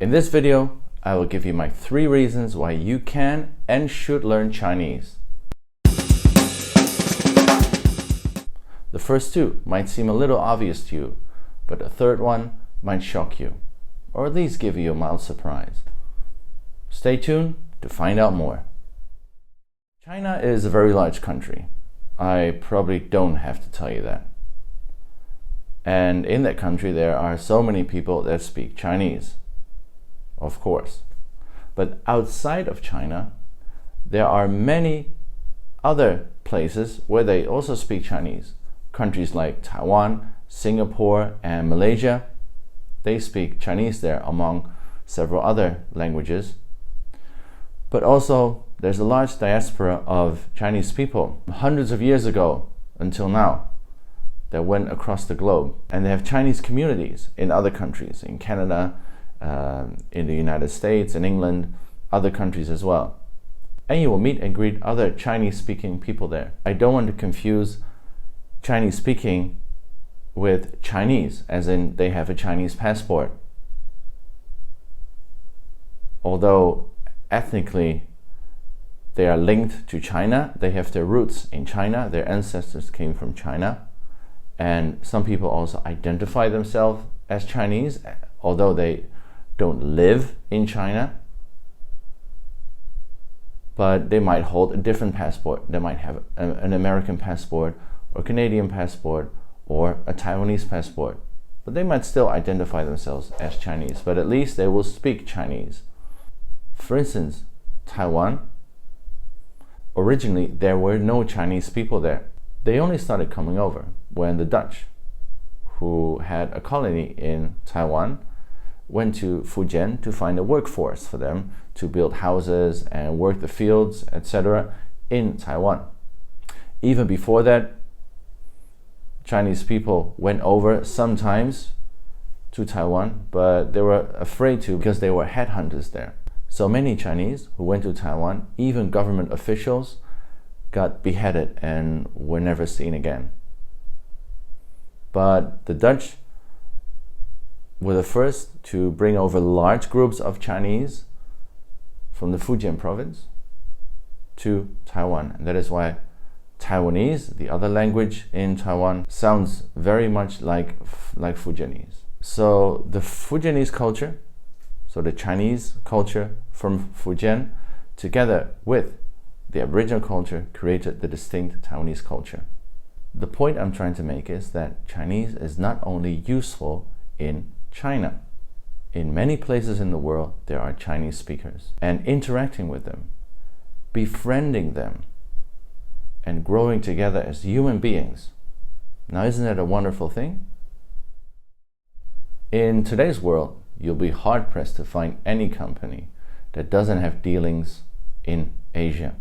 In this video, I will give you my 3 reasons why you can and should learn Chinese. The first 2 might seem a little obvious to you, but the third one might shock you, or at least give you a mild surprise. Stay tuned to find out more. China is a very large country. I probably don't have to tell you that. And in that country there are so many people that speak Chinese, of course. But outside of China, there are many other places where they also speak Chinese. Countries like Taiwan, Singapore, and Malaysia, they speak Chinese there among several other languages. But also, there's a large diaspora of Chinese people hundreds of years ago until now that went across the globe. And they have Chinese communities in other countries, in Canada, in the United States, in England, other countries as well. And you will meet and greet other Chinese-speaking people there. I don't want to confuse Chinese-speaking with Chinese, as in they have a Chinese passport. Although ethnically they are linked to China, they have their roots in China, their ancestors came from China, and some people also identify themselves as Chinese, although they don't live in China, but they might hold a different passport. They might have an American passport or Canadian passport or a Taiwanese passport, but they might still identify themselves as Chinese, but at least they will speak Chinese. For instance, Taiwan, originally there were no Chinese people there. They only started coming over when the Dutch, who had a colony in Taiwan, went to Fujian to find a workforce for them to build houses and work the fields, etc. in Taiwan. Even before that, Chinese people went over sometimes to Taiwan, but they were afraid to because they were headhunters there. So many Chinese who went to Taiwan, even government officials, got beheaded and were never seen again. But the Dutch were the first to bring over large groups of Chinese from the Fujian province to Taiwan. And that is why Taiwanese, the other language in Taiwan, sounds very much like Fujianese. So the Fujianese culture, so the Chinese culture from Fujian, together with the Aboriginal culture, created the distinct Taiwanese culture. The point I'm trying to make is that Chinese is not only useful in China. In many places in the world, there are Chinese speakers, and interacting with them, befriending them, and growing together as human beings. Now, isn't that a wonderful thing? In today's world, you'll be hard-pressed to find any company that doesn't have dealings in Asia.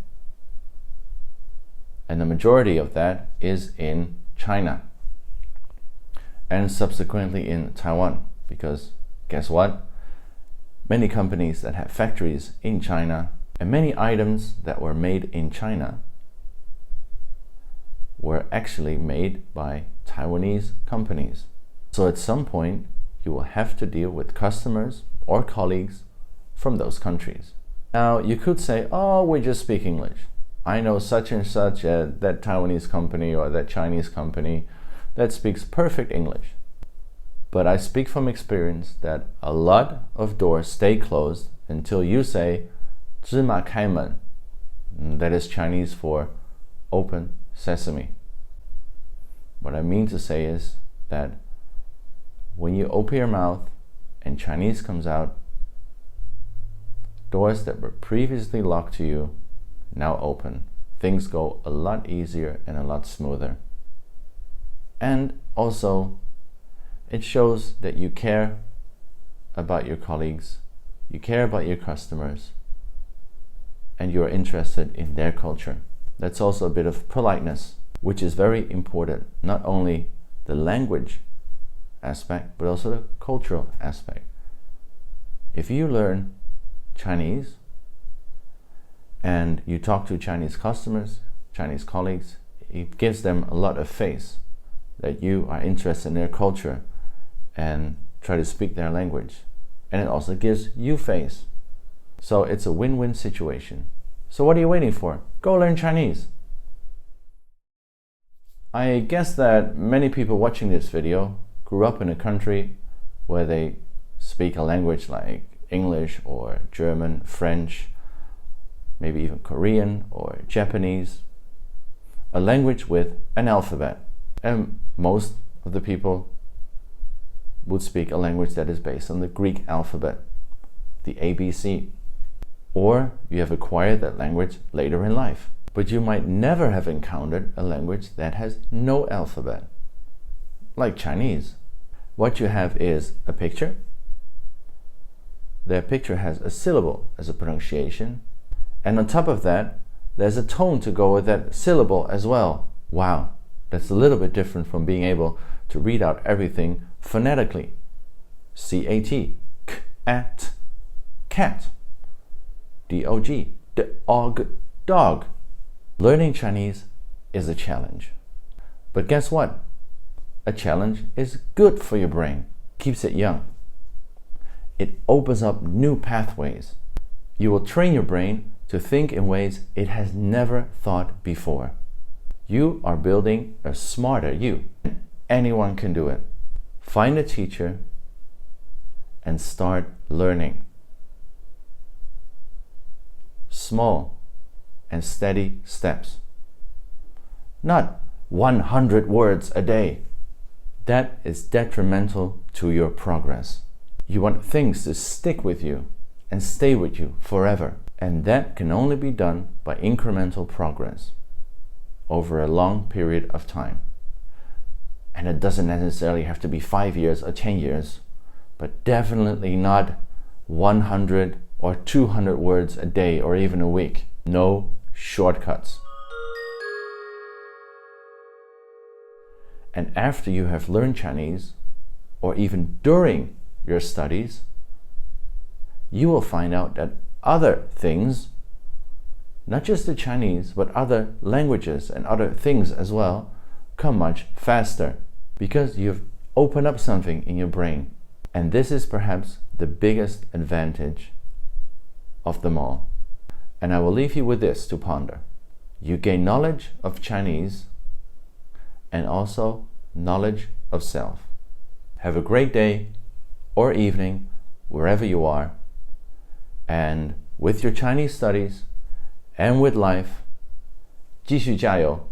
And the majority of that is in China, and subsequently in Taiwan, because guess what? Many companies that have factories in China and many items that were made in China were actually made by Taiwanese companies. So at some point, you will have to deal with customers or colleagues from those countries. Now, you could say, oh, we just speak English. I know such and such that Taiwanese company or that Chinese company that speaks perfect English. But I speak from experience that a lot of doors stay closed until you say 芝麻开门. That is Chinese for open sesame. What I mean to say is that when you open your mouth and Chinese comes out, doors that were previously locked to you now open. Things go a lot easier and a lot smoother. And also, it shows that you care about your colleagues, you care about your customers, and you're interested in their culture. That's also a bit of politeness, which is very important, not only the language aspect, but also the cultural aspect. If you learn Chinese and you talk to Chinese customers, Chinese colleagues, it gives them a lot of face that you are interested in their culture and try to speak their language. and it also gives you face. So it's a win-win situation. So what are you waiting for? Go learn Chinese. I guess that many people watching this video grew up in a country where they speak a language like English or German, French, maybe even Korean or Japanese, a language with an alphabet. And most of the people would speak a language that is based on the Greek alphabet, the ABC. Or you have acquired that language later in life. But you might never have encountered a language that has no alphabet, like Chinese. What you have is a picture. That picture has a syllable as a pronunciation, and on top of that, there's a tone to go with that syllable as well. Wow, that's a little bit different from being able to read out everything phonetically. C-A-T, k-at, cat. D-O-G, d-og, dog. Learning Chinese is a challenge. But guess what? A challenge is good for your brain, keeps it young. It opens up new pathways. You will train your brain to think in ways it has never thought before. You are building a smarter you. Anyone can do it. Find a teacher and start learning. Small and steady steps. Not 100 words a day. That is detrimental to your progress. You want things to stick with you and stay with you forever. And that can only be done by incremental progress over a long period of time. And it doesn't necessarily have to be 5 years or 10 years, but definitely not 100 or 200 words a day or even a week. No shortcuts. And after you have learned Chinese, or even during your studies, you will find out that other things, not just the Chinese, but other languages and other things as well, come much faster because you've opened up something in your brain. And this is perhaps the biggest advantage of them all. And I will leave you with this to ponder. You gain knowledge of Chinese and also knowledge of self. Have a great day or evening wherever you are. And with your Chinese studies and with life, 继续加油